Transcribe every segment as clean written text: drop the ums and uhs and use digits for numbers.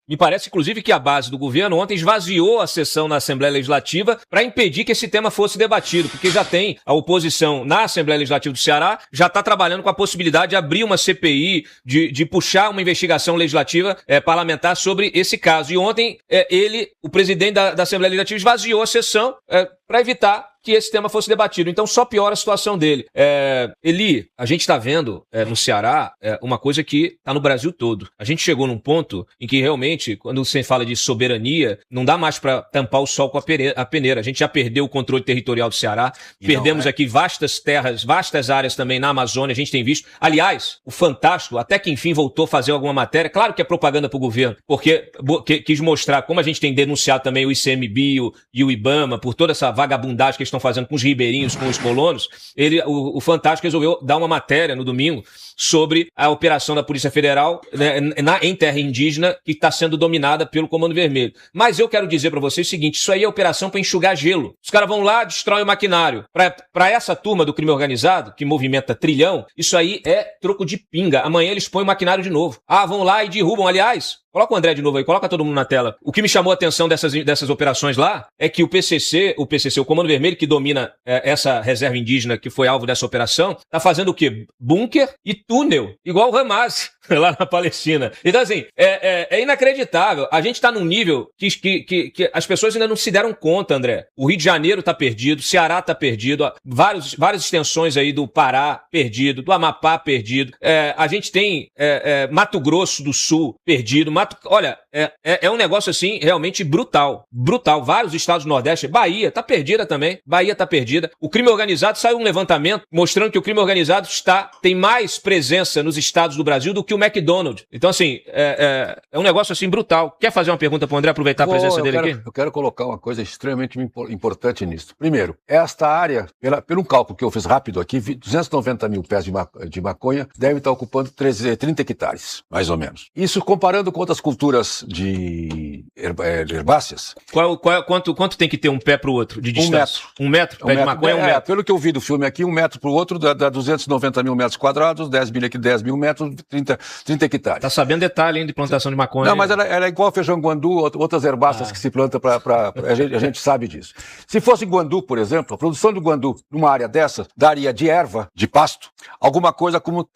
Me parece, inclusive, que a base do governo ontem esvaziou a sessão na Assembleia Legislativa para impedir que esse tema fosse debatido, porque já tem a oposição na Assembleia Legislativa do Ceará, já está trabalhando com a possibilidade de abrir uma CPI, de puxar uma investigação legislativa parlamentar sobre esse caso. E ontem, o presidente da Assembleia Legislativa, esvaziou a sessão para evitar que esse tema fosse debatido. Então só piora a situação dele. Eli, a gente está vendo no Ceará uma coisa que está no Brasil todo. A gente chegou num ponto em que realmente, quando você fala de soberania, não dá mais para tampar o sol com a peneira. A gente já perdeu o controle territorial do Ceará, perdemos aqui vastas terras, vastas áreas também na Amazônia, a gente tem visto. Aliás, o Fantástico, até que enfim voltou a fazer alguma matéria, claro que é propaganda para o governo, porque quis mostrar como a gente tem denunciado também o ICMBio e o IBAMA por toda essa vagabundagem que eles estão fazendo com os ribeirinhos, com os colonos. O Fantástico resolveu dar uma matéria no domingo sobre a operação da Polícia Federal em terra indígena que está sendo dominada pelo Comando Vermelho. Mas eu quero dizer para vocês o seguinte, isso aí é operação para enxugar gelo. Os caras vão lá, destroem o maquinário. Para essa turma do crime organizado, que movimenta trilhão, isso aí é troco de pinga. Amanhã eles põem o maquinário de novo. Vão lá e derrubam. Aliás, coloca o André de novo aí, coloca todo mundo na tela. O que me chamou a atenção dessas operações lá é que o PCC, o Comando Vermelho, que domina essa reserva indígena que foi alvo dessa operação, tá fazendo o quê? Bunker e túnel, igual o Hamas lá na Palestina. Então, assim, é inacreditável. A gente tá num nível que as pessoas ainda não se deram conta, André. O Rio de Janeiro tá perdido, o Ceará tá perdido, várias extensões aí do Pará perdido, do Amapá perdido. A gente tem Mato Grosso do Sul perdido. Olha, é um negócio assim realmente brutal. Brutal. Vários estados do Nordeste. Bahia tá perdida também. Bahia tá perdida. O crime organizado, saiu um levantamento mostrando que o crime organizado tem mais presença nos estados do Brasil do que o McDonald's. Então, assim, é um negócio assim brutal. Quer fazer uma pergunta para o André, aproveitar a presença dele aqui? Eu quero colocar uma coisa extremamente importante nisso. Primeiro, esta área, pelo cálculo que eu fiz rápido aqui, 290 mil pés de maconha deve estar ocupando 30 hectares, mais ou menos. Isso comparando com outras culturas de herbáceas. Quanto tem que ter um pé para o outro de distância? 1 metro. Pé de maconha é 1 metro. Pelo que eu vi do filme aqui, 1 metro para o outro dá 290 mil metros quadrados, 10 mil metros, 30 hectares. Tá sabendo detalhe, hein, de plantação de maconha. Não, mas ela é igual feijão guandu, outras herbáceas que se planta a gente sabe disso. Se fosse guandu, por exemplo, a produção do guandu numa área dessa daria de erva, de pasto, alguma coisa como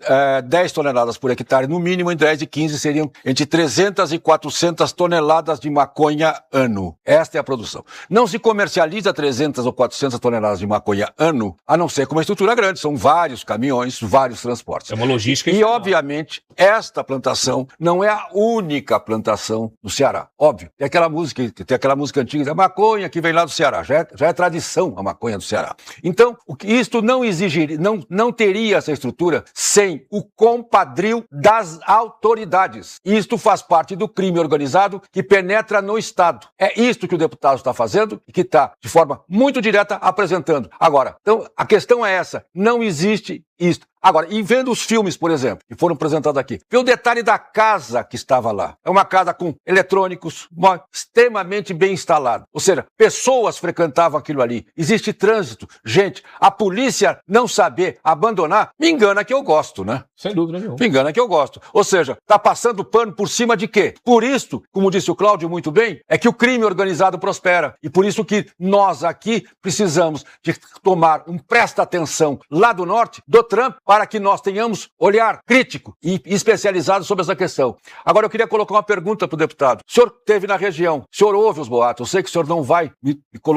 10 toneladas por hectare, no mínimo, em 10 e 15 seriam entre 300 e 400 toneladas de maconha ano. Esta é a produção. Não se comercializa 300 ou 400 toneladas de maconha ano, a não ser com uma estrutura grande. São vários caminhões, vários transportes. É uma logística. E, obviamente, esta plantação não é a única plantação do Ceará. Óbvio, tem aquela música antiga, a maconha que vem lá do Ceará. Já é tradição a maconha do Ceará. Então, isto não exigiria, não teria essa estrutura sem o compadrio das autoridades. Isto faz parte do crime organizado que penetra no Estado. É isto que o deputado está fazendo e que está, de forma muito direta, apresentando. Agora, então, a questão é essa. Não existe isto. Agora, e vendo os filmes, por exemplo, que foram apresentados aqui, vê o detalhe da casa que estava lá. É uma casa com eletrônicos, extremamente bem instalada. Ou seja, pessoas frequentavam aquilo ali. Existe trânsito. Gente, a polícia não saber abandonar, me engana que eu gosto, né? Sem dúvida nenhuma. Me engana que eu gosto. Ou seja, tá passando pano por cima de quê? Por isso, como disse o Cláudio muito bem, é que o crime organizado prospera. E por isso que nós aqui precisamos de tomar presta atenção lá do norte, do Trump, para que nós tenhamos olhar crítico e especializado sobre essa questão. Agora, eu queria colocar uma pergunta para o deputado. O senhor esteve na região, o senhor ouve os boatos, eu sei que o senhor não vai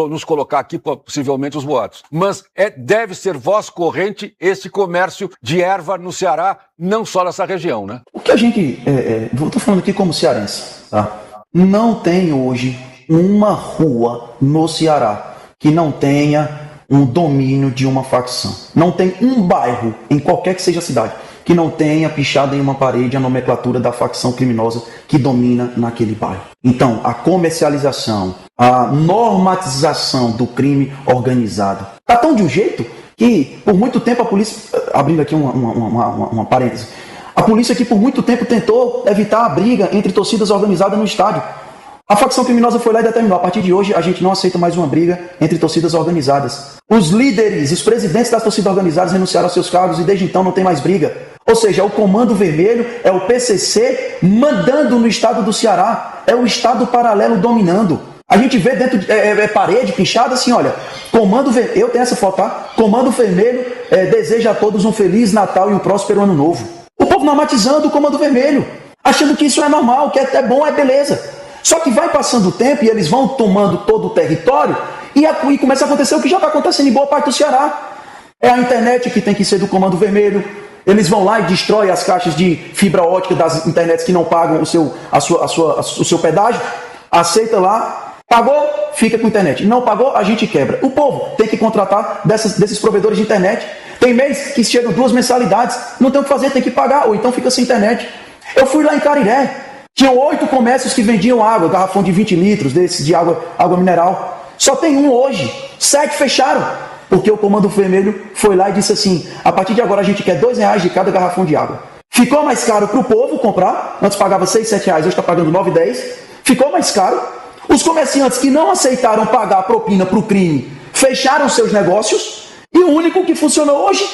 nos colocar aqui, possivelmente, os boatos, mas deve ser voz corrente esse comércio de erva no Ceará, não só nessa região, né? O que a gente, eu estou falando aqui como cearense, tá? Não tem hoje uma rua no Ceará que não tenha um domínio de uma facção. Não tem um bairro, em qualquer que seja a cidade, que não tenha pichado em uma parede a nomenclatura da facção criminosa que domina naquele bairro. Então, a comercialização, a normatização do crime organizado está tão de um jeito que, por muito tempo, a polícia... Abrindo aqui uma parêntese. A polícia que, por muito tempo, tentou evitar a briga entre torcidas organizadas no estádio. A facção criminosa foi lá e determinou, a partir de hoje a gente não aceita mais uma briga entre torcidas organizadas. Os líderes, os presidentes das torcidas organizadas renunciaram aos seus cargos e desde então não tem mais briga. Ou seja, o Comando Vermelho é o PCC mandando no estado do Ceará. É o estado paralelo dominando. A gente vê dentro de parede pinchada assim, olha, Comando Vermelho, eu tenho essa foto, tá? Comando Vermelho deseja a todos um Feliz Natal e um próspero Ano Novo. O povo normatizando o Comando Vermelho, achando que isso é normal, que é bom, é beleza. Só que vai passando o tempo e eles vão tomando todo o território e começa a acontecer o que já está acontecendo em boa parte do Ceará. É a internet que tem que ser do Comando Vermelho. Eles vão lá e destroem as caixas de fibra ótica das internets que não pagam o seu pedágio. Aceita lá. Pagou, fica com internet. Não pagou, a gente quebra. O povo tem que contratar desses provedores de internet. Tem mês que chegam 2 mensalidades. Não tem o que fazer, tem que pagar. Ou então fica sem internet. Eu fui lá em Cariré. Tinham 8 comércios que vendiam água. Garrafão de 20 litros desse de água mineral. Só tem um hoje. 7 fecharam. Porque o Comando Vermelho foi lá e disse assim, a partir de agora a gente quer R$2 de cada garrafão de água. Ficou mais caro para o povo comprar. Antes pagava R$6, R$7. Hoje está pagando R$9, R$10. Ficou mais caro. Os comerciantes que não aceitaram pagar a propina para o crime fecharam seus negócios e o único que funcionou hoje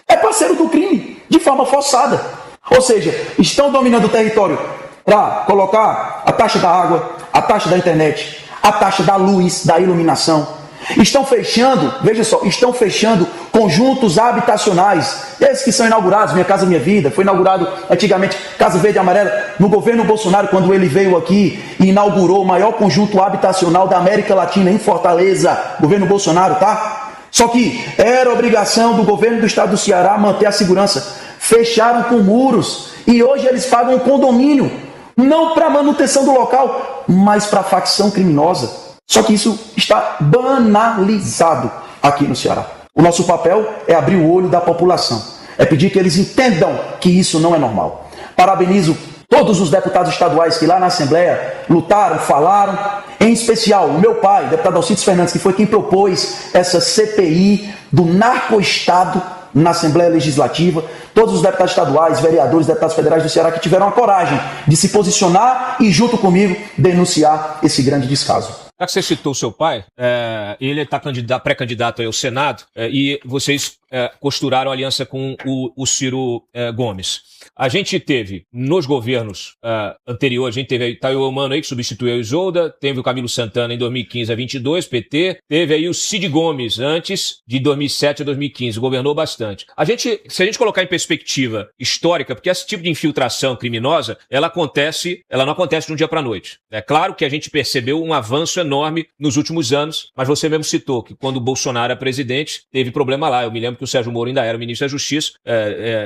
é parceiro do crime, de forma forçada. Ou seja, estão dominando o território para colocar a taxa da água, a taxa da internet, a taxa da luz, da iluminação. Estão fechando, veja só, estão fechando conjuntos habitacionais, esses que são inaugurados, Minha Casa Minha Vida, foi inaugurado antigamente Casa Verde e Amarela, no governo Bolsonaro, quando ele veio aqui e inaugurou o maior conjunto habitacional da América Latina, em Fortaleza, governo Bolsonaro, tá? Só que era obrigação do governo do estado do Ceará manter a segurança. Fecharam com muros e hoje eles pagam um condomínio, não para manutenção do local, mas para facção criminosa. Só que isso está banalizado aqui no Ceará. O nosso papel é abrir o olho da população. É pedir que eles entendam que isso não é normal. Parabenizo todos os deputados estaduais que lá na Assembleia lutaram, falaram. Em especial, o meu pai, deputado Alcides Fernandes, que foi quem propôs essa CPI do narcoestado na Assembleia Legislativa. Todos os deputados estaduais, vereadores, deputados federais do Ceará que tiveram a coragem de se posicionar e, junto comigo, denunciar esse grande descaso. Já que você citou o seu pai, ele está pré-candidato ao Senado e vocês costuraram aliança com o Ciro Gomes. A gente teve, nos governos anteriores, a gente teve aí Tayo Eumano aí, que substituiu o Isolda, teve o Camilo Santana em 2015 a 22, PT, teve aí o Cid Gomes antes de 2007 a 2015, governou bastante. Se a gente colocar em perspectiva histórica, porque esse tipo de infiltração criminosa, ela não acontece de um dia para a noite. É claro que a gente percebeu um avanço enorme nos últimos anos, mas você mesmo citou que quando o Bolsonaro era presidente, teve problema lá. Eu me lembro que o Sérgio Moro ainda era ministro da Justiça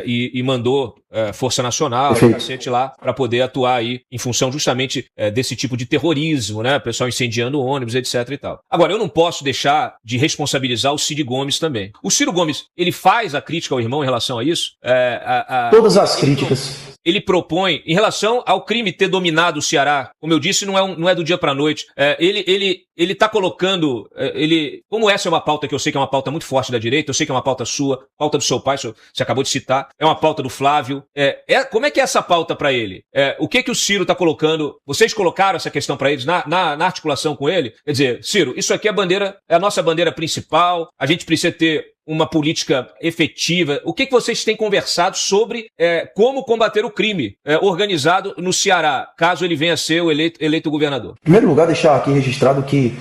e mandou Força Nacional, cacete lá, para poder atuar aí em função justamente desse tipo de terrorismo, né? O pessoal incendiando ônibus, etc e tal. Agora, eu não posso deixar de responsabilizar o Cid Gomes também. O Ciro Gomes, ele faz a crítica ao irmão em relação a isso? Todas as críticas. Ele propõe, em relação ao crime ter dominado o Ceará, como eu disse, não é do dia para a noite. Ele está colocando, como essa é uma pauta que eu sei que é uma pauta muito forte da direita, eu sei que é uma pauta sua, pauta do seu pai, você acabou de citar, é uma pauta do Flávio. Como é que é essa pauta para ele? O que o Ciro está colocando? Vocês colocaram essa questão para eles na articulação com ele? Quer dizer, Ciro, isso aqui é a nossa bandeira principal, a gente precisa ter uma política efetiva. O que vocês têm conversado sobre como combater o crime organizado no Ceará, caso ele venha a ser o eleito governador? Em primeiro lugar, deixar aqui registrado que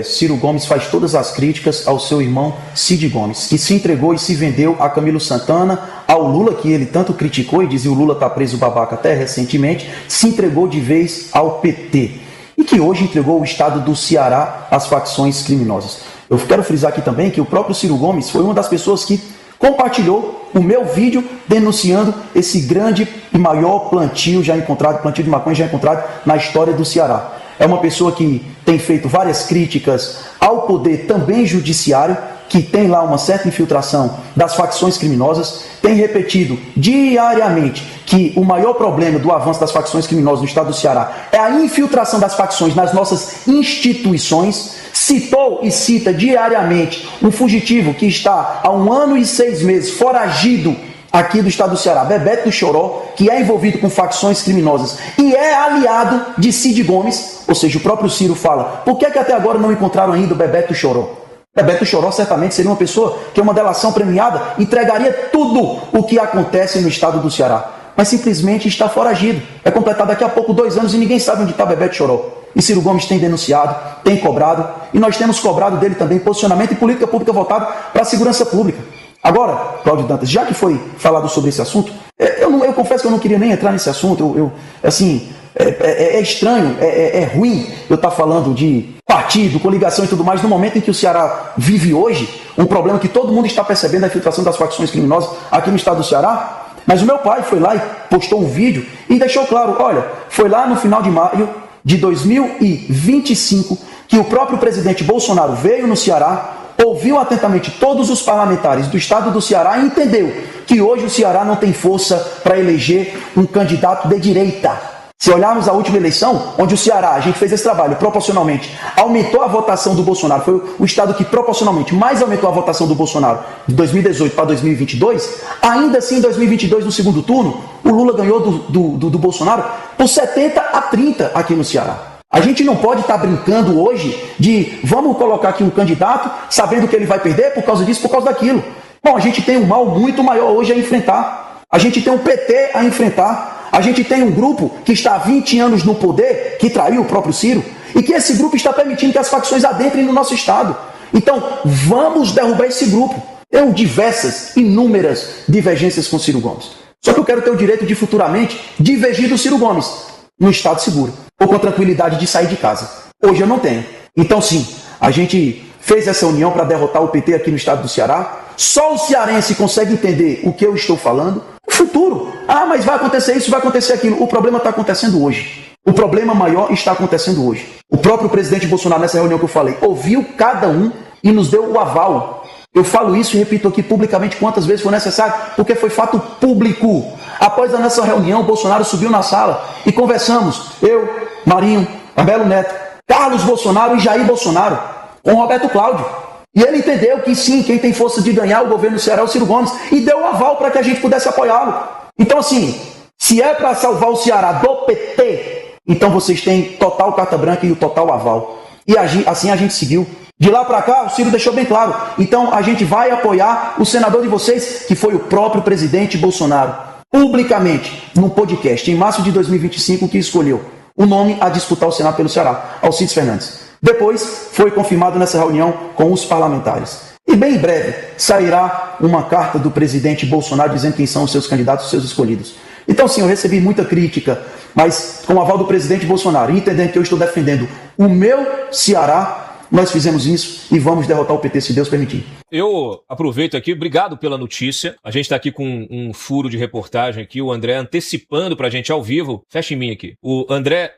Ciro Gomes faz todas as críticas ao seu irmão Cid Gomes, que se entregou e se vendeu a Camilo Santana, ao Lula, que ele tanto criticou e dizia o Lula está preso babaca até recentemente, se entregou de vez ao PT e que hoje entregou o estado do Ceará às facções criminosas. Eu quero frisar aqui também que o próprio Ciro Gomes foi uma das pessoas que compartilhou o meu vídeo denunciando esse grande e maior plantio de maconha já encontrado na história do Ceará. É uma pessoa que tem feito várias críticas ao poder também judiciário, que tem lá uma certa infiltração das facções criminosas, tem repetido diariamente que o maior problema do avanço das facções criminosas no estado do Ceará é a infiltração das facções nas nossas instituições. Citou e cita diariamente um fugitivo que está há 1 ano e 6 meses foragido aqui do estado do Ceará, Bebeto do Choró, que é envolvido com facções criminosas e é aliado de Cid Gomes, ou seja, o próprio Ciro fala, por que até agora não encontraram ainda o Bebeto do Choró? Bebeto Choró certamente seria uma pessoa que é uma delação premiada, entregaria tudo o que acontece no estado do Ceará, mas simplesmente está foragido. É completado daqui a pouco 2 anos e ninguém sabe onde está Bebeto Choró. E Ciro Gomes tem denunciado, tem cobrado, e nós temos cobrado dele também posicionamento e política pública voltada para a segurança pública. Agora, Cláudio Dantas, já que foi falado sobre esse assunto, eu confesso que eu não queria nem entrar nesse assunto, é estranho, é ruim eu estar falando de partido, coligação e tudo mais, no momento em que o Ceará vive hoje, um problema que todo mundo está percebendo, a infiltração das facções criminosas aqui no estado do Ceará. Mas o meu pai foi lá e postou um vídeo e deixou claro, olha, foi lá no final de maio de 2025 que o próprio presidente Bolsonaro veio no Ceará, ouviu atentamente todos os parlamentares do estado do Ceará e entendeu que hoje o Ceará não tem força para eleger um candidato de direita. Se olharmos a última eleição, onde o Ceará, a gente fez esse trabalho proporcionalmente, aumentou a votação do Bolsonaro, foi o estado que proporcionalmente mais aumentou a votação do Bolsonaro de 2018 para 2022, ainda assim em 2022, no segundo turno, o Lula ganhou do Bolsonaro por 70-30 aqui no Ceará. A gente não pode estar brincando hoje de vamos colocar aqui um candidato sabendo que ele vai perder por causa disso, por causa daquilo. Bom, a gente tem um mal muito maior hoje a enfrentar. A gente tem um PT a enfrentar. A gente tem um grupo que está há 20 anos no poder, que traiu o próprio Ciro, e que esse grupo está permitindo que as facções adentrem no nosso estado. Então, vamos derrubar esse grupo. Tenho diversas, inúmeras divergências com Ciro Gomes. Só que eu quero ter o direito de futuramente divergir do Ciro Gomes, no estado seguro, ou com a tranquilidade de sair de casa. Hoje eu não tenho. Então, sim, a gente fez essa união para derrotar o PT aqui no estado do Ceará. Só o cearense consegue entender o que eu estou falando. O futuro. Ah, mas vai acontecer isso, vai acontecer aquilo. O problema está acontecendo hoje. O problema maior está acontecendo hoje. O próprio presidente Bolsonaro, nessa reunião que eu falei, ouviu cada um e nos deu o aval. Eu falo isso e repito aqui publicamente quantas vezes for necessário, porque foi fato público. Após a nossa reunião, o Bolsonaro subiu na sala e conversamos. Eu, Marinho, Abelo Neto, Carlos Bolsonaro e Jair Bolsonaro, com Roberto Cláudio. E ele entendeu que sim, quem tem força de ganhar o governo do Ceará é o Ciro Gomes, e deu um aval para que a gente pudesse apoiá-lo. Então, assim, se é para salvar o Ceará do PT, então vocês têm total carta branca e o total aval. E assim a gente seguiu. De lá para cá, o Ciro deixou bem claro. Então, a gente vai apoiar o senador de vocês, que foi o próprio presidente Bolsonaro, publicamente, num podcast, em março de 2025, que escolheu o nome a disputar o Senado pelo Ceará, Alcides Fernandes. Depois, foi confirmado nessa reunião com os parlamentares. E bem em breve, sairá uma carta do presidente Bolsonaro dizendo quem são os seus candidatos, os seus escolhidos. Então, sim, eu recebi muita crítica, mas com o aval do presidente Bolsonaro, entendendo que eu estou defendendo o meu Ceará, nós fizemos isso e vamos derrotar o PT, se Deus permitir. Eu aproveito aqui, obrigado pela notícia. A gente está aqui com um furo de reportagem aqui, o André antecipando para a gente ao vivo. Fecha em mim aqui. O André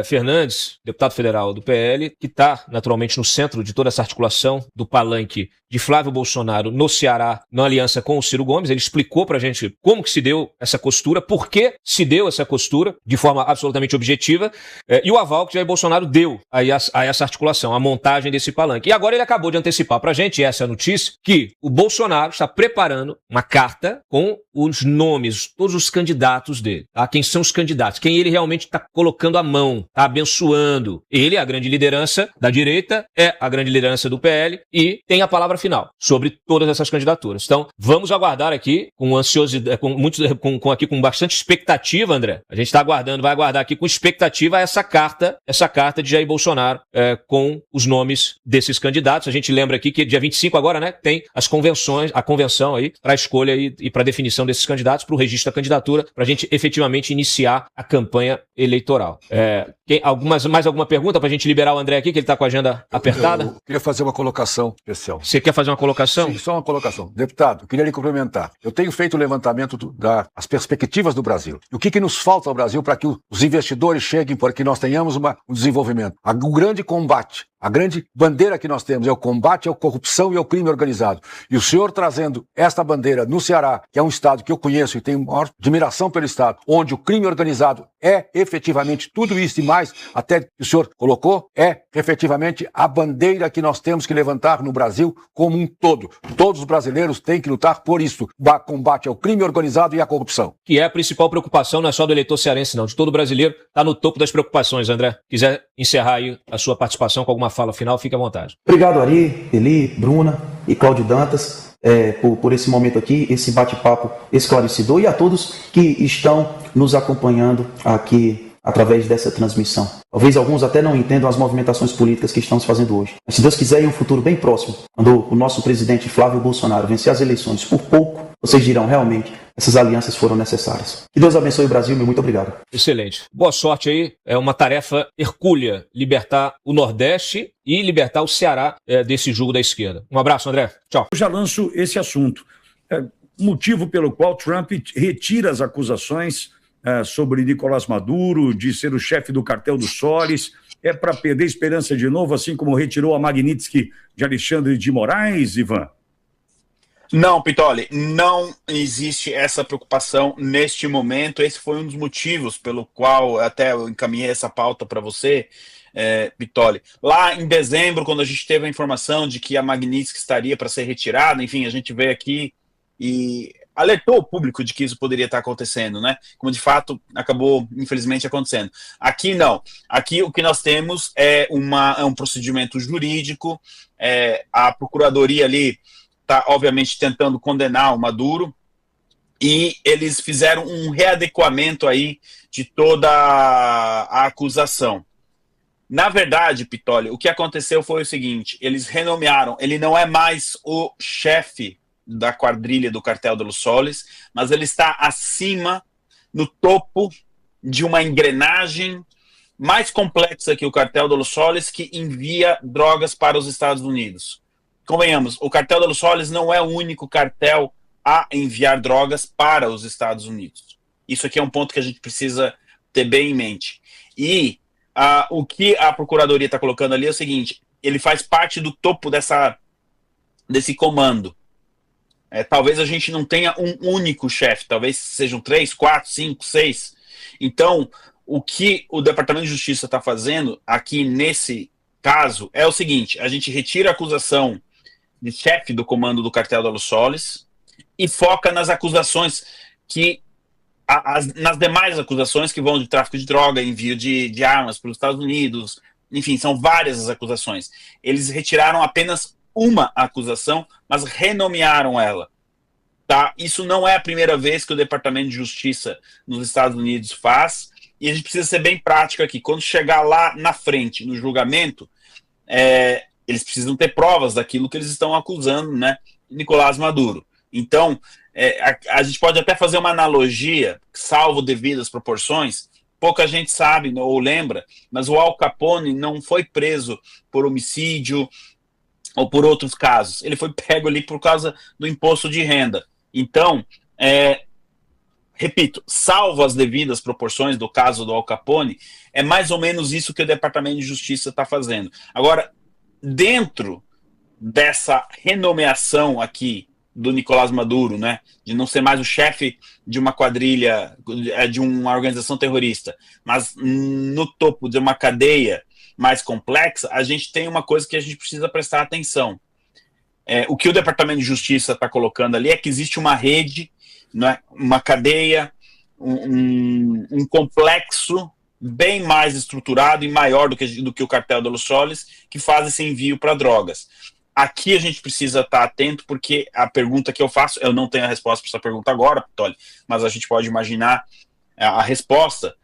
Fernandes, deputado federal do PL, que está naturalmente no centro de toda essa articulação do palanque de Flávio Bolsonaro no Ceará, na aliança com o Ciro Gomes. Ele explicou para a gente como que se deu essa costura, por que se deu essa costura, de forma absolutamente objetiva, e o aval que Jair Bolsonaro deu a essa articulação, a montagem desse palanque. E agora ele acabou de antecipar para a gente, essa é a notícia, que o Bolsonaro está preparando uma carta com os nomes, todos os candidatos dele, tá? Quem são os candidatos, quem ele realmente está colocando a mão, está abençoando. Ele é a grande liderança da direita, é a grande liderança do PL e tem a palavra final sobre todas essas candidaturas. Então, vamos aguardar aqui com ansiosidade, com bastante expectativa, André. A gente está aguardando, vai aguardar aqui com expectativa essa carta de Jair Bolsonaro com os nomes desses candidatos. A gente lembra aqui que dia 25 agora, né, tem as convenções, a convenção aí para a escolha e para a definição desses candidatos, para o registro da candidatura, para a gente efetivamente iniciar a campanha eleitoral. Mais alguma pergunta para a gente liberar o André aqui, que ele está com a agenda apertada? Eu queria fazer uma colocação especial. Você quer fazer uma colocação? Sim, só uma colocação. Deputado, eu queria lhe complementar. Eu tenho feito o levantamento das perspectivas do Brasil. E o que nos falta ao Brasil para que os investidores cheguem, para que nós tenhamos um desenvolvimento? O grande combate, a grande bandeira que nós temos é o combate à corrupção e ao crime organizado. E o senhor trazendo esta bandeira no Ceará, que é um estado que eu conheço e tenho maior admiração pelo estado, onde o crime organizado é efetivamente tudo isso e mais, até que o senhor colocou, é efetivamente a bandeira que nós temos que levantar no Brasil como um todo. Todos os brasileiros têm que lutar por isso, combate ao crime organizado e à corrupção. Que é a principal preocupação, não é só do eleitor cearense, não. De todo brasileiro, está no topo das preocupações, André. Quiser encerrar aí a sua participação com alguma fala final, fique à vontade. Obrigado, Ari, Eli, Bruna e Cláudio Dantas, por esse momento aqui, esse bate-papo esclarecedor, e a todos que estão nos acompanhando aqui através dessa transmissão. Talvez alguns até não entendam as movimentações políticas que estamos fazendo hoje. Mas se Deus quiser, em um futuro bem próximo, quando o nosso presidente Flávio Bolsonaro vencer as eleições por pouco, vocês dirão realmente, essas alianças foram necessárias. Que Deus abençoe o Brasil, meu muito obrigado. Excelente. Boa sorte aí. É uma tarefa hercúlea libertar o Nordeste e libertar o Ceará desse jugo da esquerda. Um abraço, André. Tchau. Eu já lanço esse assunto. Motivo pelo qual Trump retira as acusações sobre Nicolás Maduro, de ser o chefe do cartel dos Soles, para perder esperança de novo, assim como retirou a Magnitsky de Alexandre de Moraes, Ivan? Não, Pitoli, não existe essa preocupação neste momento. Esse foi um dos motivos pelo qual até eu encaminhei essa pauta para você, Pitoli. Lá em dezembro, quando a gente teve a informação de que a Magnitsky estaria para ser retirada, enfim, a gente veio aqui e alertou o público de que isso poderia estar acontecendo, né? Como de fato acabou, infelizmente, acontecendo. Aqui não. Aqui o que nós temos é um procedimento jurídico. A procuradoria ali está, obviamente, tentando condenar o Maduro, e eles fizeram um readequamento aí de toda a acusação. Na verdade, Pitoli, o que aconteceu foi o seguinte: eles renomearam, ele não é mais o chefe da quadrilha do Cartel de los Soles, mas ele está acima, no topo de uma engrenagem mais complexa que o Cartel de los Soles, que envia drogas para os Estados Unidos. Convenhamos, o Cartel de los Soles não é o único cartel a enviar drogas para os Estados Unidos. Isso aqui é um ponto que a gente precisa ter bem em mente. E o que a Procuradoria está colocando ali é o seguinte: ele faz parte do topo desse comando. Talvez a gente não tenha um único chefe, talvez sejam 3, 4, 5, 6. Então, o que o Departamento de Justiça está fazendo aqui nesse caso é o seguinte: a gente retira a acusação de chefe do comando do Cartel de los Soles e foca nas acusações nas demais acusações que vão de tráfico de droga, envio de armas para os Estados Unidos, enfim, são várias as acusações. Eles retiraram apenas uma acusação, mas renomearam ela. Tá? Isso não é a primeira vez que o Departamento de Justiça nos Estados Unidos faz, e a gente precisa ser bem prático aqui. Quando chegar lá na frente, no julgamento, eles precisam ter provas daquilo que eles estão acusando, né, Nicolás Maduro. Então, a gente pode até fazer uma analogia, salvo devidas proporções. Pouca gente sabe ou lembra, mas o Al Capone não foi preso por homicídio ou por outros casos. Ele foi pego ali por causa do imposto de renda. Então, repito, salvo as devidas proporções do caso do Al Capone, é mais ou menos isso que o Departamento de Justiça está fazendo. Agora, dentro dessa renomeação aqui do Nicolás Maduro, né, de não ser mais o chefe de uma quadrilha, de uma organização terrorista, mas no topo de uma cadeia mais complexa, a gente tem uma coisa que a gente precisa prestar atenção. O que o Departamento de Justiça está colocando ali é que existe uma rede, né, uma cadeia, um complexo bem mais estruturado e maior do que o Cartel de los Soles, que faz esse envio para drogas. Aqui a gente precisa estar atento, porque a pergunta que eu faço, eu não tenho a resposta para essa pergunta agora, Pitoli, mas a gente pode imaginar a resposta,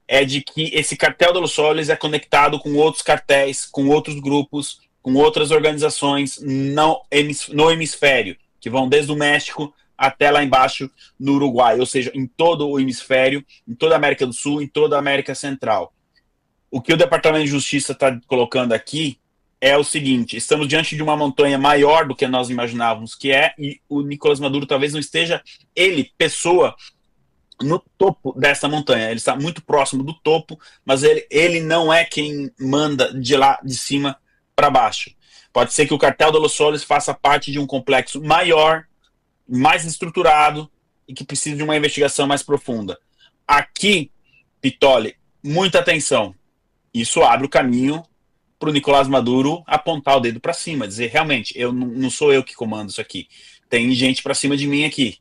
é de que esse Cartel de los Soles é conectado com outros cartéis, com outros grupos, com outras organizações no hemisfério, que vão desde o México até lá embaixo no Uruguai, ou seja, em todo o hemisfério, em toda a América do Sul, em toda a América Central. O que o Departamento de Justiça está colocando aqui é o seguinte: estamos diante de uma montanha maior do que nós imaginávamos que é, e o Nicolás Maduro talvez não esteja, pessoa, no topo dessa montanha. Ele está muito próximo do topo, mas ele não é quem manda de lá de cima para baixo. Pode ser que o Cartel de los Soles faça parte de um complexo maior, mais estruturado e que precisa de uma investigação mais profunda. Aqui, Pitoli, muita atenção. Isso abre o caminho para o Nicolás Maduro apontar o dedo para cima, dizer, realmente, não sou eu que comando isso aqui. Tem gente para cima de mim aqui.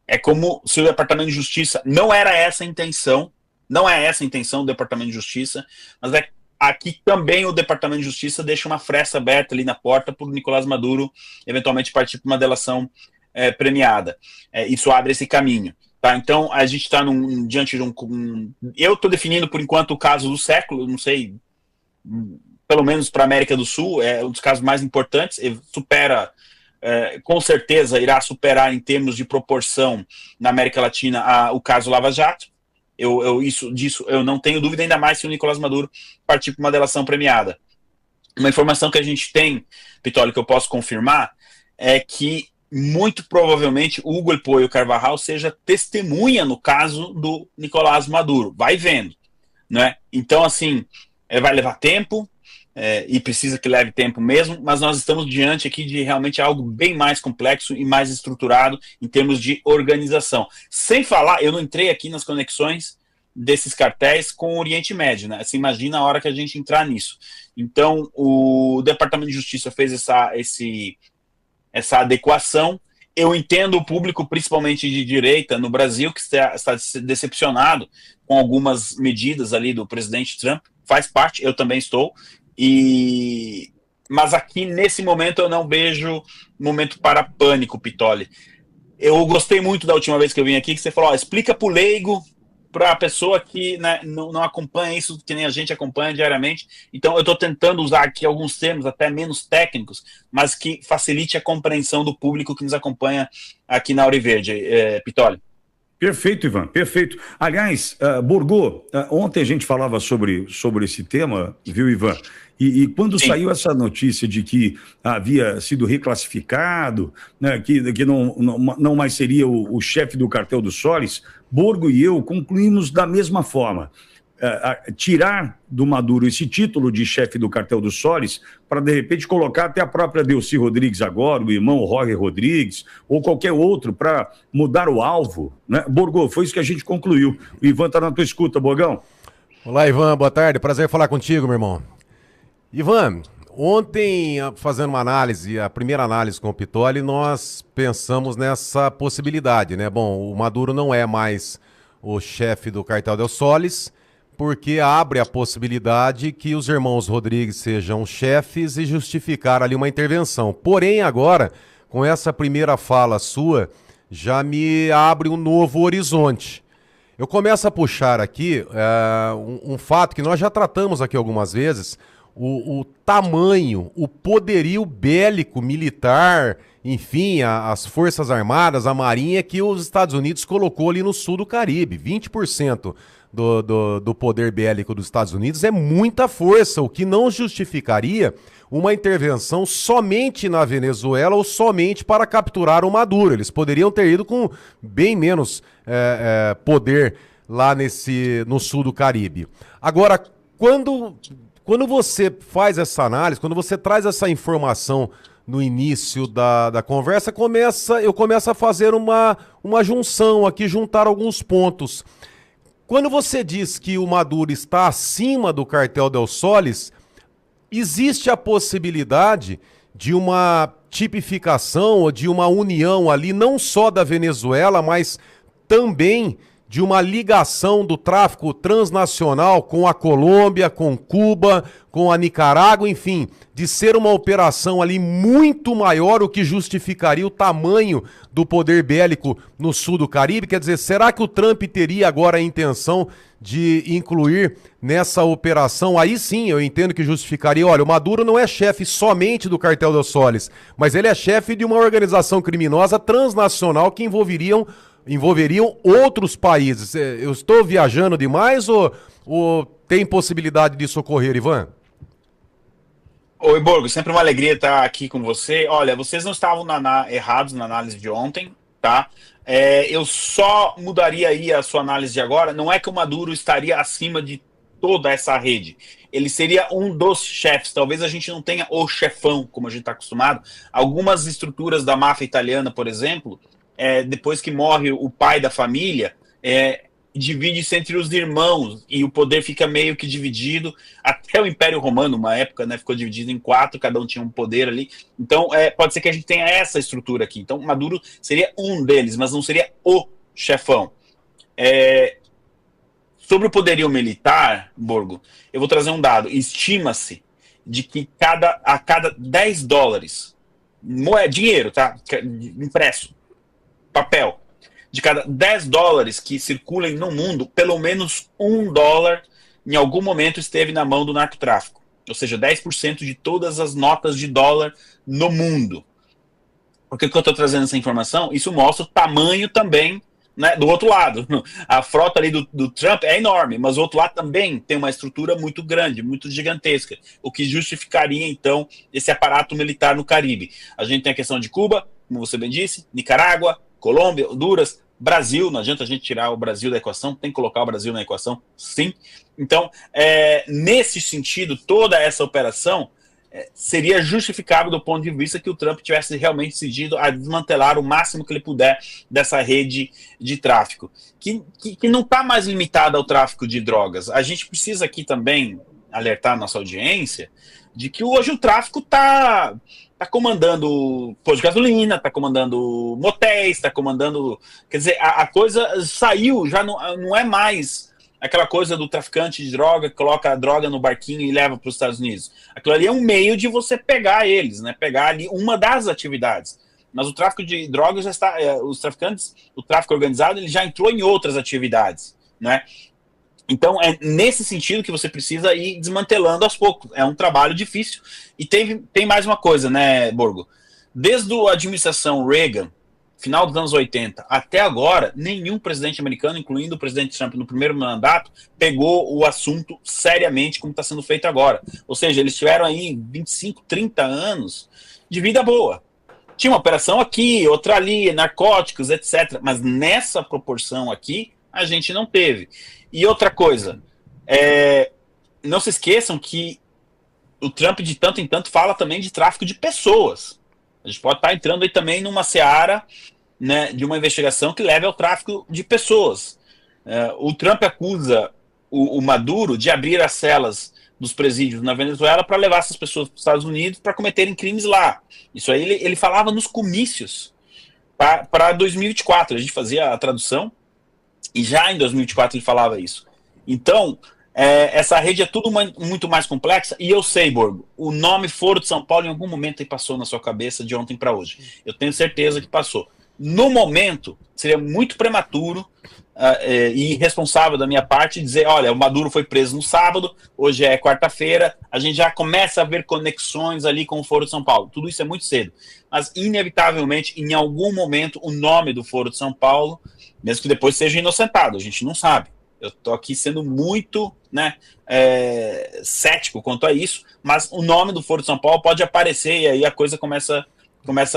É como se o Departamento de Justiça, não era essa a intenção, não é essa a intenção do Departamento de Justiça, mas aqui também o Departamento de Justiça deixa uma fresta aberta ali na porta para o Nicolás Maduro eventualmente partir para uma delação premiada. Isso abre esse caminho. Tá? Então, a gente está diante de eu estou definindo, por enquanto, o caso do século, não sei, pelo menos para a América do Sul, é um dos casos mais importantes, supera... com certeza irá superar em termos de proporção na América Latina o caso Lava Jato. Disso eu não tenho dúvida, ainda mais se o Nicolás Maduro partir para uma delação premiada. Uma informação que a gente tem, Pitoli, que eu posso confirmar, é que muito provavelmente o Hugo El Pollo Carvajal seja testemunha no caso do Nicolás Maduro. Vai vendo, né? Então, assim, vai levar tempo, e precisa que leve tempo mesmo, mas nós estamos diante aqui de realmente algo bem mais complexo e mais estruturado em termos de organização. Sem falar, eu não entrei aqui nas conexões desses cartéis com o Oriente Médio, né? Você imagina a hora que a gente entrar nisso. Então, o Departamento de Justiça fez essa adequação. Eu entendo o público, principalmente de direita no Brasil, que está decepcionado com algumas medidas ali do presidente Trump, faz parte, eu também estou. Mas aqui, nesse momento, eu não vejo momento para pânico, Pitoli. Eu gostei muito da última vez que eu vim aqui, que você falou, explica para o leigo, para a pessoa que, né, não acompanha isso, que nem a gente acompanha diariamente. Então, eu estou tentando usar aqui alguns termos, até menos técnicos, mas que facilite a compreensão do público que nos acompanha aqui na Auri Verde, Pitoli. Perfeito, Ivan, perfeito. Aliás, Borgo, ontem a gente falava sobre esse tema, viu, Ivan? E quando Sim. Saiu essa notícia de que havia sido reclassificado, né, que não mais seria o chefe do cartel do Solis, Borgo e eu concluímos da mesma forma. Tirar do Maduro esse título de chefe do cartel do Solis para, de repente, colocar até a própria Delcy Rodrigues agora, o irmão Jorge Rodrigues, ou qualquer outro, para mudar o alvo, né? Borgo, foi isso que a gente concluiu. O Ivan está na tua escuta, Borgão. Olá, Ivan, boa tarde, prazer falar contigo, meu irmão. Ivan, ontem, fazendo uma análise, a primeira análise com o Pitoli, nós pensamos nessa possibilidade, né? Bom, o Maduro não é mais o chefe do cartel do Solis, porque abre a possibilidade que os irmãos Rodrigues sejam chefes e justificar ali uma intervenção. Porém, agora, com essa primeira fala sua, já me abre um novo horizonte. Eu começo a puxar aqui um fato que nós já tratamos aqui algumas vezes, o tamanho, o poderio bélico, militar, enfim, as Forças Armadas, a Marinha, que os Estados Unidos colocou ali no sul do Caribe. 20% do poder bélico dos Estados Unidos é muita força, o que não justificaria uma intervenção somente na Venezuela ou somente para capturar o Maduro. Eles poderiam ter ido com bem menos poder lá no sul do Caribe. Agora, quando você faz essa análise, quando você traz essa informação no início da conversa, eu começo a fazer uma junção aqui, juntar alguns pontos. Quando você diz que o Maduro está acima do cartel del Solis, existe a possibilidade de uma tipificação ou de uma união ali, não só da Venezuela, mas também de uma ligação do tráfico transnacional com a Colômbia, com Cuba, com a Nicarágua, enfim, de ser uma operação ali muito maior, o que justificaria o tamanho do poder bélico no sul do Caribe. Quer dizer, será que o Trump teria agora a intenção de incluir nessa operação? Aí sim, eu entendo que justificaria, olha, o Maduro não é chefe somente do cartel dos Solis, mas ele é chefe de uma organização criminosa transnacional que envolveriam outros países. Eu estou viajando demais ou tem possibilidade disso ocorrer, Ivan? Oi, Borgo, sempre uma alegria estar aqui com você. Olha, vocês não estavam errados na análise de ontem, tá? Eu só mudaria aí a sua análise de agora. Não é que o Maduro estaria acima de toda essa rede. Ele seria um dos chefes. Talvez a gente não tenha o chefão, como a gente está acostumado. Algumas estruturas da máfia italiana, por exemplo, depois que morre o pai da família, divide-se entre os irmãos, e o poder fica meio que dividido, até o Império Romano, uma época, né, ficou dividido em 4, cada um tinha um poder ali. Então, pode ser que a gente tenha essa estrutura aqui. Então, Maduro seria um deles, mas não seria o chefão. Sobre o poderio militar, Borgo, eu vou trazer um dado. Estima-se de que a cada 10 dólares, dinheiro, tá? Impresso, papel, de cada 10 dólares que circulem no mundo, pelo menos $1 em algum momento esteve na mão do narcotráfico. Ou seja, 10% de todas as notas de dólar no mundo. Por que eu estou trazendo essa informação? Isso mostra o tamanho também, né, do outro lado. A frota ali do Trump é enorme, mas o outro lado também tem uma estrutura muito grande, muito gigantesca, o que justificaria, então, esse aparato militar no Caribe. A gente tem a questão de Cuba, como você bem disse, Nicarágua, Colômbia, Honduras, Brasil. Não adianta a gente tirar o Brasil da equação, tem que colocar o Brasil na equação, sim. Então, nesse sentido, toda essa operação seria justificável do ponto de vista que o Trump tivesse realmente decidido a desmantelar o máximo que ele puder dessa rede de tráfico, que não está mais limitada ao tráfico de drogas. A gente precisa aqui também alertar a nossa audiência de que hoje o tráfico está comandando posto de gasolina, está comandando motéis, está comandando... Quer dizer, a coisa saiu, já não é mais aquela coisa do traficante de droga que coloca a droga no barquinho e leva para os Estados Unidos. Aquilo ali é um meio de você pegar eles, né? Pegar ali uma das atividades. Mas o tráfico de drogas já está... os traficantes, o tráfico organizado, ele já entrou em outras atividades, né? Então, é nesse sentido que você precisa ir desmantelando aos poucos. É um trabalho difícil. E tem mais uma coisa, né, Borgo? Desde a administração Reagan, final dos anos 80, até agora, nenhum presidente americano, incluindo o presidente Trump no primeiro mandato, pegou o assunto seriamente como está sendo feito agora. Ou seja, eles tiveram aí 25, 30 anos de vida boa. Tinha uma operação aqui, outra ali, narcóticos, etc. Mas nessa proporção aqui, a gente não teve. E outra coisa, não se esqueçam que o Trump de tanto em tanto fala também de tráfico de pessoas. A gente pode estar entrando aí também numa seara, né, de uma investigação que leve ao tráfico de pessoas. O Trump acusa o Maduro de abrir as celas dos presídios na Venezuela para levar essas pessoas para os Estados Unidos para cometerem crimes lá. Isso aí ele falava nos comícios para 2024. A gente fazia a tradução e já em 2024 ele falava isso. Então, essa rede é tudo muito mais complexa. E eu sei, Borgo, o nome Foro de São Paulo em algum momento aí passou na sua cabeça de ontem para hoje. Eu tenho certeza que passou. No momento, seria muito prematuro e irresponsável da minha parte dizer, olha, o Maduro foi preso no sábado, hoje é quarta-feira, a gente já começa a ver conexões ali com o Foro de São Paulo. Tudo isso é muito cedo. Mas, inevitavelmente, em algum momento, o nome do Foro de São Paulo, mesmo que depois seja inocentado, a gente não sabe. Eu estou aqui sendo muito, né, cético quanto a isso, mas o nome do Foro de São Paulo pode aparecer e aí a coisa começa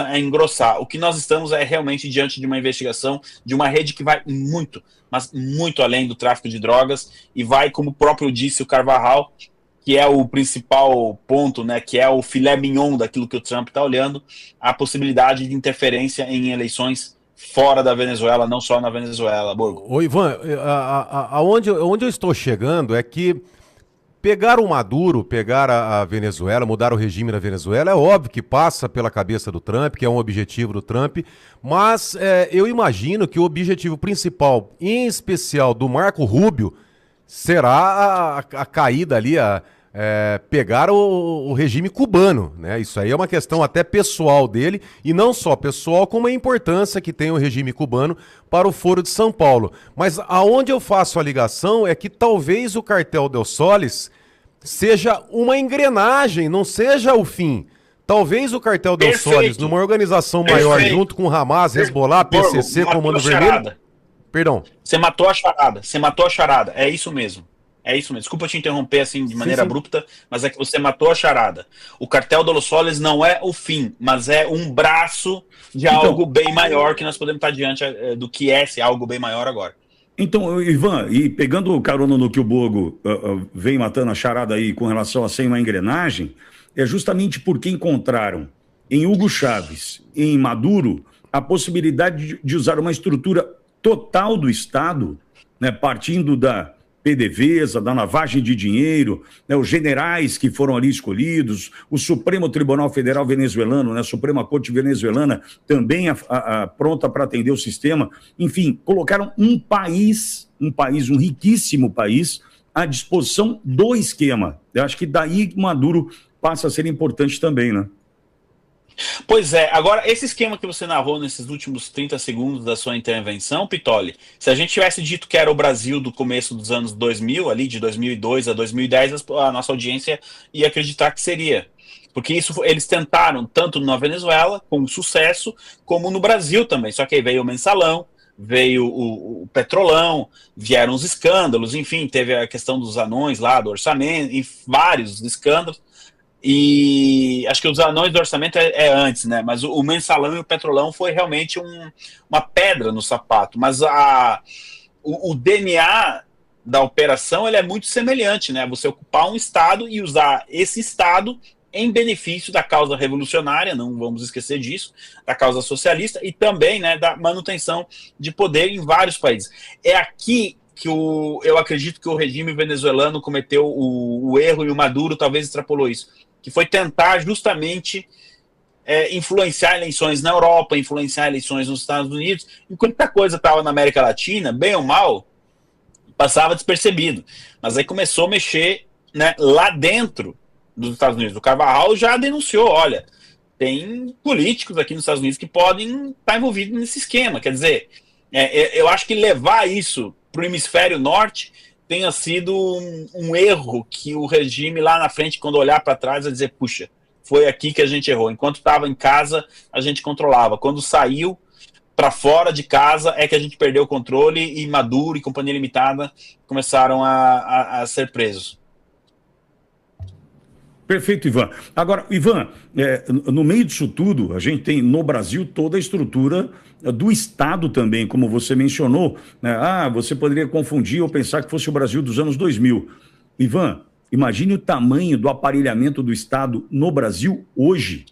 a engrossar. O que nós estamos é realmente diante de uma investigação de uma rede que vai muito, mas muito além do tráfico de drogas e vai, como o próprio disse o Carvajal, que é o principal ponto, né, que é o filé mignon daquilo que o Trump está olhando, a possibilidade de interferência em eleições fora da Venezuela, não só na Venezuela, Borgo. Ô Ivan, onde eu estou chegando é que pegar o Maduro, pegar a Venezuela, mudar o regime na Venezuela, é óbvio que passa pela cabeça do Trump, que é um objetivo do Trump, mas eu imagino que o objetivo principal, em especial do Marco Rubio, será a caída ali, pegar o regime cubano, né? Isso aí é uma questão até pessoal dele, e não só pessoal, como a importância que tem o regime cubano para o Foro de São Paulo. Mas aonde eu faço a ligação é que talvez o Cartel dos Soles seja uma engrenagem, não seja o fim. Talvez o Cartel dos Soles, numa organização maior, junto com Hamas, Hezbollah, PCC, Comando Vermelho... Perdão. Você matou a charada, é isso mesmo. É isso mesmo. Desculpa te interromper assim de maneira abrupta, mas é que você matou a charada. O Cartel dos Soles não é o fim, mas é um braço de algo bem maior que nós podemos estar diante do que é esse algo bem maior agora. Então, Ivan, e pegando o carona no que o Borgo vem matando a charada aí com relação a ser uma engrenagem, é justamente porque encontraram em Hugo Chávez e em Maduro a possibilidade de usar uma estrutura total do Estado né, partindo da PDVSA, da lavagem de dinheiro, né, os generais que foram ali escolhidos, o Supremo Tribunal Federal venezuelano, né, a Suprema Corte venezuelana também pronta para atender o sistema. Enfim, colocaram um riquíssimo país, à disposição do esquema. Eu acho que daí Maduro passa a ser importante também, né? Pois é, agora esse esquema que você narrou nesses últimos 30 segundos da sua intervenção, Pitoli, se a gente tivesse dito que era o Brasil do começo dos anos 2000, ali de 2002 a 2010, a nossa audiência ia acreditar que seria. Porque isso eles tentaram tanto na Venezuela, com sucesso, como no Brasil também. Só que aí veio o mensalão, veio o petrolão, vieram os escândalos, enfim, teve a questão dos anões lá, do orçamento, e vários escândalos. E acho que os anões do orçamento é antes, né? Mas o mensalão e o petrolão foi realmente uma pedra no sapato. Mas o DNA da operação ele é muito semelhante, né? Você ocupar um estado e usar esse estado em benefício da causa revolucionária, não vamos esquecer disso, da causa socialista e também, né, da manutenção de poder em vários países. É aqui que eu acredito que o regime venezuelano cometeu o erro e o Maduro talvez extrapolou isso, que foi tentar justamente influenciar eleições na Europa, influenciar eleições nos Estados Unidos, enquanto a coisa estava na América Latina, bem ou mal, passava despercebido. Mas aí começou a mexer, né, lá dentro dos Estados Unidos. O Carvajal já denunciou, olha, tem políticos aqui nos Estados Unidos que podem estar envolvidos nesse esquema. Quer dizer, eu acho que levar isso para o hemisfério norte tenha sido um erro que o regime lá na frente, quando olhar para trás, vai dizer, puxa, foi aqui que a gente errou. Enquanto estava em casa, a gente controlava. Quando saiu para fora de casa é que a gente perdeu o controle e Maduro e Companhia Limitada começaram a ser presos. Perfeito, Ivan. Agora, Ivan, no meio disso tudo, a gente tem no Brasil toda a estrutura do Estado também, como você mencionou, né? Você poderia confundir ou pensar que fosse o Brasil dos anos 2000. Ivan, imagine o tamanho do aparelhamento do Estado no Brasil hoje.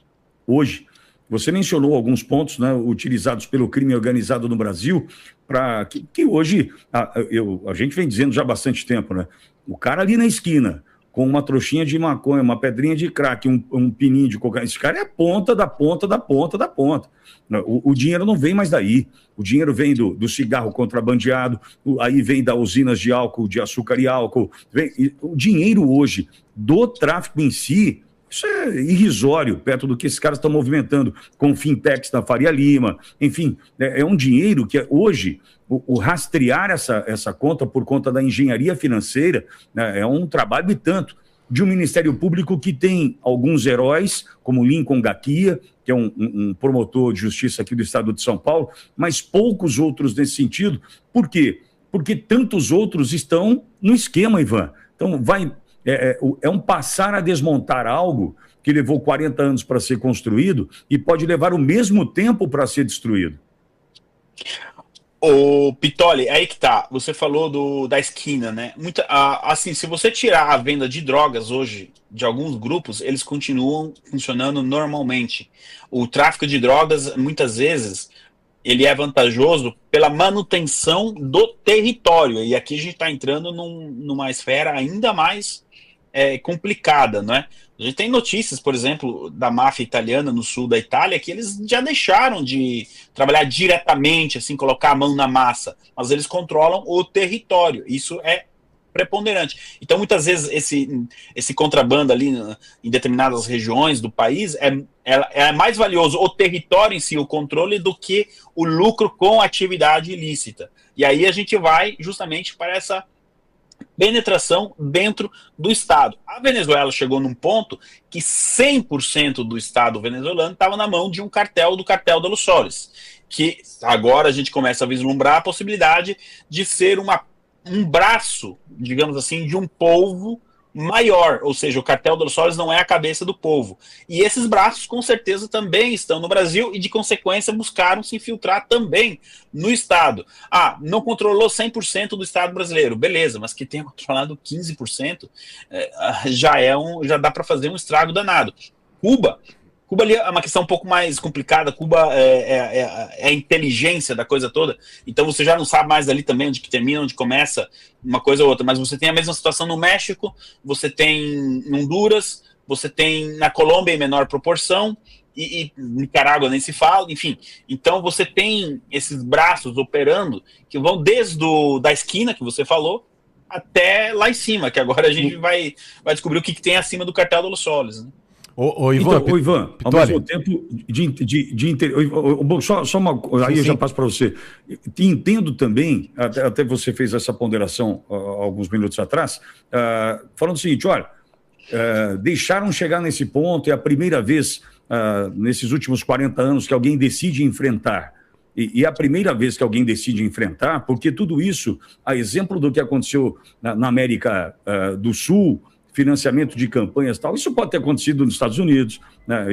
Hoje. Você mencionou alguns pontos, né, utilizados pelo crime organizado no Brasil, para que hoje, a gente vem dizendo já há bastante tempo, né? O cara ali na esquina, com uma trouxinha de maconha, uma pedrinha de crack, um pininho de cocaína. Esse cara é a ponta da ponta da ponta da ponta. O dinheiro não vem mais daí. O dinheiro vem do cigarro contrabandeado, aí vem das usinas de álcool, de açúcar e álcool. O dinheiro hoje do tráfico em si, isso é irrisório, perto do que esses caras estão movimentando com fintechs na Faria Lima. Enfim, é um dinheiro que hoje... O rastrear essa conta por conta da engenharia financeira, né, é um trabalho e tanto de um Ministério Público que tem alguns heróis, como Lincoln Gaquia, que é um promotor de justiça aqui do estado de São Paulo, mas poucos outros nesse sentido. Por quê? Porque tantos outros estão no esquema, Ivan. Então, é um passar a desmontar algo que levou 40 anos para ser construído e pode levar o mesmo tempo para ser destruído. Ô, Pitoli, aí que tá. Você falou da esquina, né? Assim, se você tirar a venda de drogas hoje de alguns grupos, eles continuam funcionando normalmente. O tráfico de drogas, muitas vezes, ele é vantajoso pela manutenção do território. E aqui a gente está entrando numa esfera ainda mais complicada, não é? A gente tem notícias, por exemplo, da máfia italiana no sul da Itália, que eles já deixaram de trabalhar diretamente, assim, colocar a mão na massa, mas eles controlam o território. Isso é preponderante. Então, muitas vezes, esse contrabando ali em determinadas regiões do país é mais valioso o território em si, o controle, do que o lucro com a atividade ilícita. E aí a gente vai justamente para essa penetração dentro do Estado. A Venezuela chegou num ponto que 100% do Estado venezuelano estava na mão de um cartel, do cartel de los Soles, que agora a gente começa a vislumbrar a possibilidade de ser um braço, digamos assim, de um povo maior, ou seja, o cartel de los Soles não é a cabeça do povo. E esses braços, com certeza, também estão no Brasil e, de consequência, buscaram se infiltrar também no Estado. Não controlou 100% do Estado brasileiro, beleza, mas que tenha controlado 15%, já dá para fazer um estrago danado. Cuba Cuba ali é uma questão um pouco mais complicada. Cuba é a inteligência da coisa toda. Então você já não sabe mais ali também onde que termina, onde começa uma coisa ou outra. Mas você tem a mesma situação no México, você tem em Honduras, você tem na Colômbia em menor proporção, e Nicarágua nem se fala, enfim. Então você tem esses braços operando que vão desde da esquina que você falou até lá em cima, que agora a gente vai descobrir o que tem acima do cartel do Los Soles, né? Ivan, ao mesmo tempo só uma coisa, aí eu já passo para você. Entendo também, até você fez essa ponderação alguns minutos atrás, falando o seguinte, olha, deixaram chegar nesse ponto, é a primeira vez nesses últimos 40 anos que alguém decide enfrentar, e é a primeira vez que alguém decide enfrentar, porque tudo isso, a exemplo do que aconteceu na América do Sul, financiamento de campanhas e tal, isso pode ter acontecido nos Estados Unidos, né?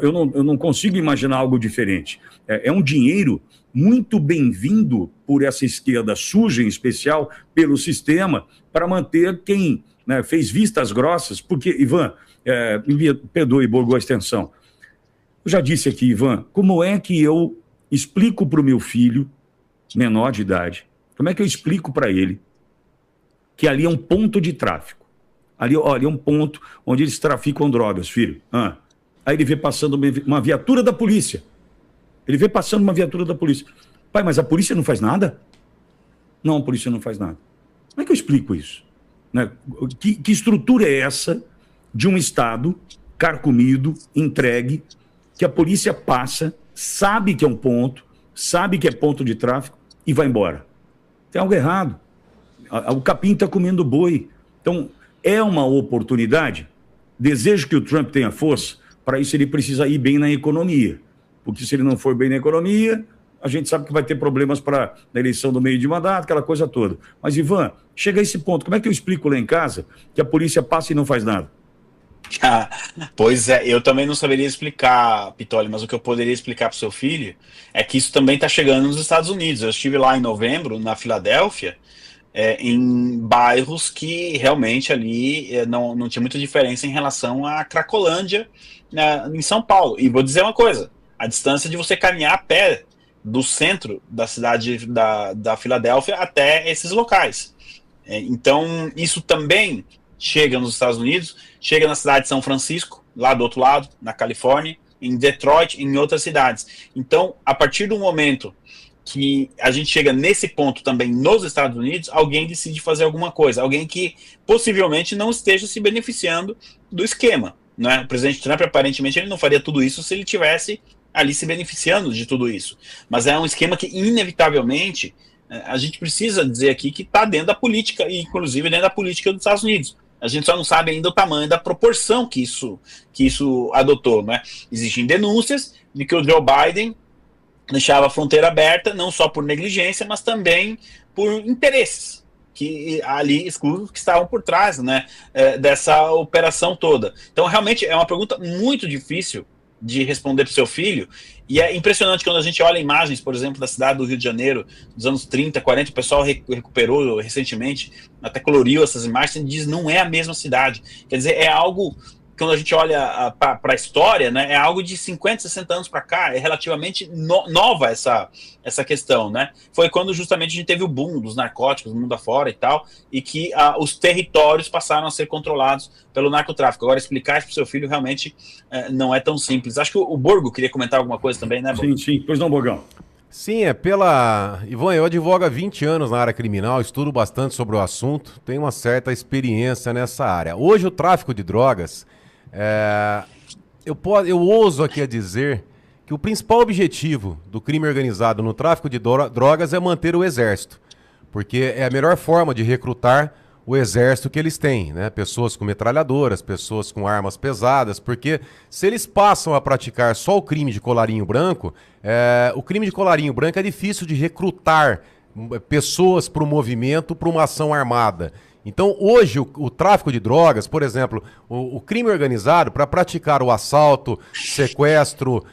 Eu não consigo imaginar algo diferente. É um dinheiro muito bem-vindo por essa esquerda suja, em especial pelo sistema, para manter quem, né, fez vistas grossas, porque, Ivan, me perdoe, Borgo, a extensão. Eu já disse aqui, Ivan, como é que eu explico para o meu filho, menor de idade, como é que eu explico para ele que ali é um ponto de tráfico? Ali é um ponto onde eles traficam drogas, filho. Aí ele vê passando uma viatura da polícia. Pai, mas a polícia não faz nada? Não, a polícia não faz nada. Como é que eu explico isso? Né? Que estrutura é essa de um Estado carcomido, entregue, que a polícia passa, sabe que é um ponto, sabe que é ponto de tráfico e vai embora? Tem algo errado. O capim está comendo boi. Então, é uma oportunidade. Desejo que o Trump tenha força. Para isso, ele precisa ir bem na economia. Porque se ele não for bem na economia, a gente sabe que vai ter problemas para a eleição do meio de mandato, aquela coisa toda. Mas, Ivan, chega a esse ponto. Como é que eu explico lá em casa que a polícia passa e não faz nada? Pois é, eu também não saberia explicar, Pitoli, mas o que eu poderia explicar para o seu filho é que isso também está chegando nos Estados Unidos. Eu estive lá em novembro, na Filadélfia, em bairros que realmente ali não tinha muita diferença em relação à Cracolândia, em São Paulo. E vou dizer uma coisa, a distância de você caminhar a pé do centro da cidade da Filadélfia até esses locais. Então, isso também chega nos Estados Unidos, chega na cidade de São Francisco, lá do outro lado, na Califórnia, em Detroit, em outras cidades. Então, a partir do momento que a gente chega nesse ponto também nos Estados Unidos, alguém decide fazer alguma coisa, alguém que possivelmente não esteja se beneficiando do esquema, né? O presidente Trump, aparentemente, ele não faria tudo isso se ele tivesse ali se beneficiando de tudo isso, mas é um esquema que inevitavelmente a gente precisa dizer aqui que está dentro da política, e inclusive dentro da política dos Estados Unidos. A gente só não sabe ainda o tamanho da proporção que isso adotou, né? Existem denúncias de que o Joe Biden deixava a fronteira aberta, não só por negligência, mas também por interesses que ali exclusos que estavam por trás, né, dessa operação toda. Então, realmente, é uma pergunta muito difícil de responder para o seu filho, e é impressionante quando a gente olha imagens, por exemplo, da cidade do Rio de Janeiro, dos anos 30, 40, o pessoal recuperou recentemente, até coloriu essas imagens, e diz não é a mesma cidade. Quer dizer, é algo, quando a gente olha para a história, né, é algo de 50, 60 anos para cá, é relativamente nova essa questão, né? Foi quando justamente a gente teve o boom dos narcóticos, mundo afora e tal, e que os territórios passaram a ser controlados pelo narcotráfico. Agora, explicar isso para o seu filho realmente não é tão simples. Acho que o Borgo queria comentar alguma coisa também, né, Borgo? Sim. Pois não, Borgão? Sim, Ivan, eu advogo há 20 anos na área criminal, estudo bastante sobre o assunto, tenho uma certa experiência nessa área. Hoje o tráfico de drogas, eu ouso aqui a dizer que o principal objetivo do crime organizado no tráfico de drogas é manter o exército, porque é a melhor forma de recrutar o exército que eles têm, né? Pessoas com metralhadoras, pessoas com armas pesadas, porque se eles passam a praticar só o crime de colarinho branco, o crime de colarinho branco é difícil de recrutar pessoas para o movimento, para uma ação armada. Então, hoje, o tráfico de drogas, por exemplo, o crime organizado, para praticar o assalto, sequestro,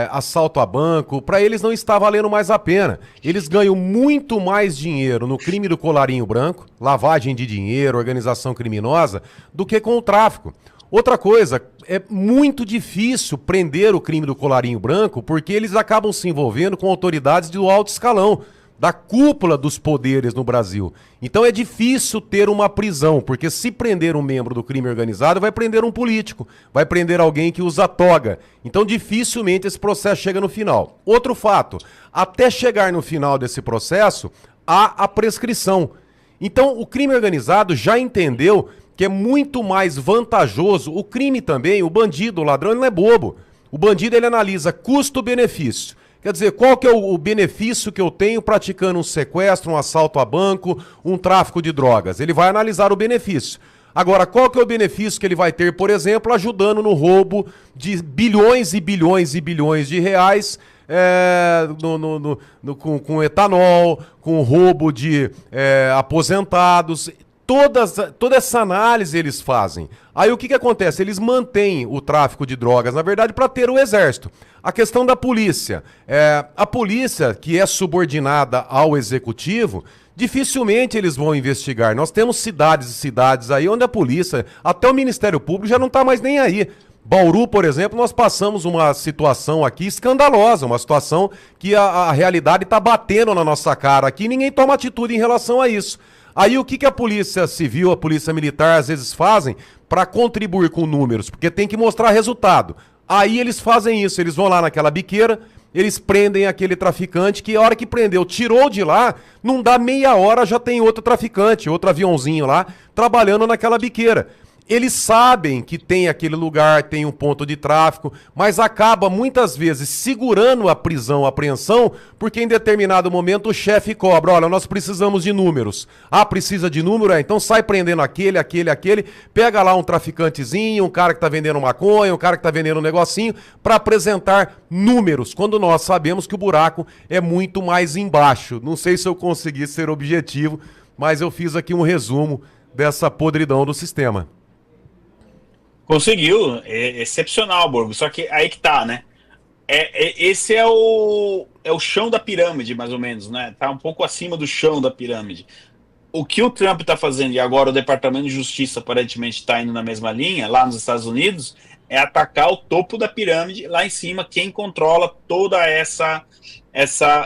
assalto a banco, para eles não está valendo mais a pena. Eles ganham muito mais dinheiro no crime do colarinho branco, lavagem de dinheiro, organização criminosa, do que com o tráfico. Outra coisa, é muito difícil prender o crime do colarinho branco porque eles acabam se envolvendo com autoridades do alto escalão, da cúpula dos poderes no Brasil. Então é difícil ter uma prisão, porque se prender um membro do crime organizado, vai prender um político, vai prender alguém que usa toga. Então dificilmente esse processo chega no final. Outro fato, até chegar no final desse processo, há a prescrição. Então o crime organizado já entendeu que é muito mais vantajoso, o crime também, o bandido, o ladrão, ele não é bobo. O bandido, ele analisa custo-benefício. Quer dizer, qual que é o benefício que eu tenho praticando um sequestro, um assalto a banco, um tráfico de drogas? Ele vai analisar o benefício. Agora, qual que é o benefício que ele vai ter, por exemplo, ajudando no roubo de bilhões e bilhões e bilhões de reais com etanol, com roubo de aposentados. Toda essa análise eles fazem. Aí o que acontece? Eles mantêm o tráfico de drogas, na verdade, para ter o exército. A questão da polícia. A polícia, que é subordinada ao executivo, dificilmente eles vão investigar. Nós temos cidades e cidades aí onde a polícia, até o Ministério Público já não está mais nem aí. Bauru, por exemplo, nós passamos uma situação aqui escandalosa, uma situação que a realidade está batendo na nossa cara aqui e ninguém toma atitude em relação a isso. Aí o que a polícia civil, a polícia militar às vezes fazem para contribuir com números? Porque tem que mostrar resultado. Aí eles fazem isso, eles vão lá naquela biqueira, eles prendem aquele traficante que a hora que prendeu, tirou de lá, não dá meia hora, já tem outro traficante, outro aviãozinho lá, trabalhando naquela biqueira. Eles sabem que tem aquele lugar, tem um ponto de tráfico, mas acaba muitas vezes segurando a prisão, a apreensão, porque em determinado momento o chefe cobra, olha, nós precisamos de números. Ah, precisa de número? Então sai prendendo aquele, pega lá um traficantezinho, um cara que tá vendendo maconha, um cara que tá vendendo um negocinho, para apresentar números, quando nós sabemos que o buraco é muito mais embaixo. Não sei se eu consegui ser objetivo, mas eu fiz aqui um resumo dessa podridão do sistema. Conseguiu, é excepcional, Borgo. Só que aí que tá, né? Esse é o chão da pirâmide, mais ou menos, né? Tá um pouco acima do chão da pirâmide. O que o Trump tá fazendo, e agora o Departamento de Justiça aparentemente está indo na mesma linha, lá nos Estados Unidos, é atacar o topo da pirâmide, lá em cima, quem controla toda essa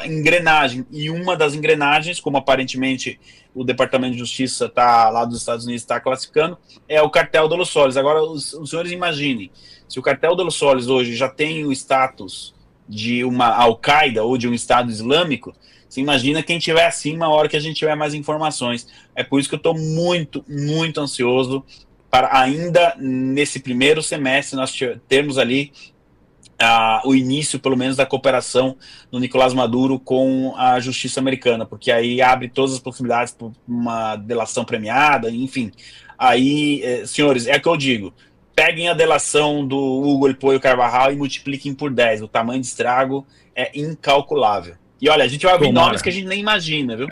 engrenagem. E uma das engrenagens, como aparentemente o Departamento de Justiça lá dos Estados Unidos está classificando, é o cartel de Los Soles. Agora, os senhores imaginem, se o cartel de Los Soles hoje já tem o status de uma Al-Qaeda ou de um Estado Islâmico, você imagina quem estiver acima a hora que a gente tiver mais informações. É por isso que eu estou muito, muito ansioso para ainda nesse primeiro semestre nós termos ali o início, pelo menos, da cooperação do Nicolás Maduro com a justiça americana, porque aí abre todas as possibilidades para uma delação premiada, enfim. Aí, senhores, é o que eu digo, peguem a delação do Hugo El Pollo Carvajal e multipliquem por 10, o tamanho de estrago é incalculável. E olha, a gente vai ouvir nomes que a gente nem imagina, viu?